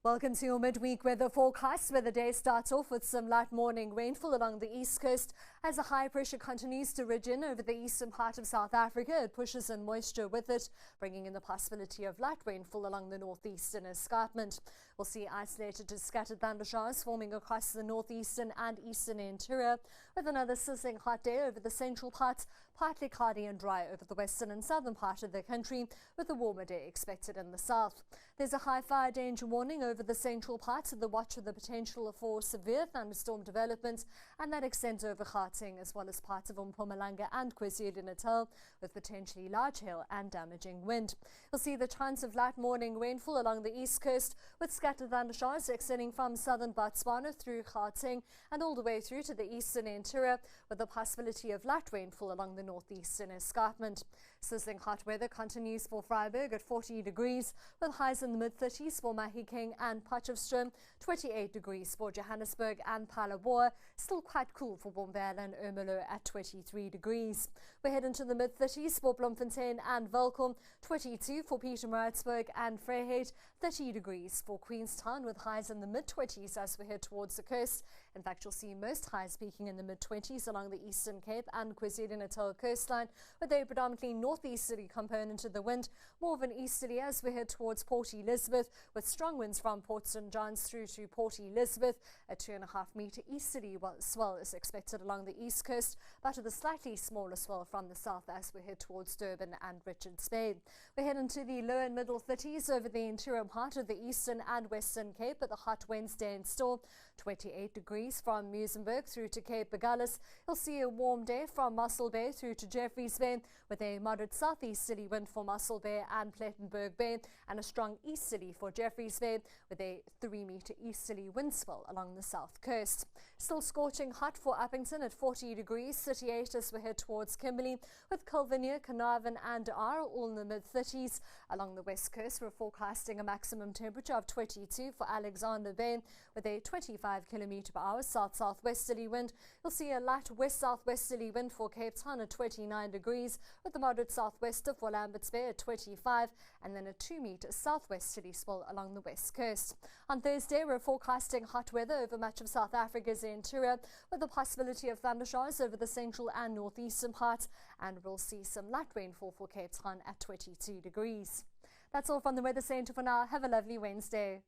Welcome to your midweek weather forecast, where the day starts off with some light morning rainfall along the east coast. As the high pressure continues to ridge in over the eastern part of South Africa, it pushes in moisture with it, bringing in the possibility of light rainfall along the northeastern escarpment. We'll see isolated to scattered thundershowers forming across the northeastern and eastern interior, with another sizzling hot day over the central parts, partly cloudy and dry over the western and southern part of the country, with a warmer day expected in the south. There's a high fire danger warning over the central parts of the watch with the potential for severe thunderstorm development, and that extends over Gauteng as well as parts of Mpumalanga and KwaZulu-Natal, with potentially large hail and damaging wind. You'll see the chance of light morning rainfall along the east coast, with scattered thundershowers extending from southern Botswana through Gauteng and all the way through to the eastern interior, with the possibility of light rainfall along the northeastern escarpment. Sizzling hot weather continues for Vryburg at 40 degrees, with highs in the mid-30s for Mahikeng and Potchefstroom, 28 degrees for Johannesburg and Phalaborwa, still quite cool for Bombela and Ermelo at 23 degrees. We're heading to the mid-30s for Bloemfontein and Welkom, 22 for Pietermaritzburg and Vryheid, 30 degrees for Queenstown, with highs in the mid-20s as we head towards the coast. In fact, you'll see most highs peaking in the mid-20s along the Eastern Cape and KwaZulu-Natal coastline, with a predominantly northeasterly component of the wind, more of an easterly as we head towards Port Elizabeth, with strong winds from Port St John's through to Port Elizabeth. A 2.5 metre easterly swell is expected along the east coast, but with a slightly smaller swell from the south as we head towards Durban and Richards Bay. We head into the low and middle 30s over the interior part of the eastern and western Cape, with a hot Wednesday in store. 28 degrees from Muizenberg through to Cape Agulhas. You'll see a warm day from Mossel Bay through to Jeffreys Bay, with a moderate southeasterly wind for Mossel Bay and Plettenberg Bay, and a strong easterly for Jeffreys Bay, with a 3 metre easterly wind swell along the south coast. Still scorching hot for Uppington at 40 degrees, 38 as we head towards Kimberley, with Kilvinier, Carnarvon and R all in the mid-30s. Along the west coast, we're forecasting a maximum temperature of 22 for Alexander Bay, with a 25 km/h south-southwesterly wind. You'll see a light west-southwesterly wind for Cape Town at 29 degrees, with a moderate southwester for Lambert's Bay at 25, and then a 2 metre southwesterly swell along the west coast. On Thursday, we're forecasting hot weather over much of South Africa's interior, with the possibility of thundershowers over the central and northeastern parts, and we'll see some light rainfall for Cape Town at 22 degrees. That's all from the Weather Centre for now. Have a lovely Wednesday.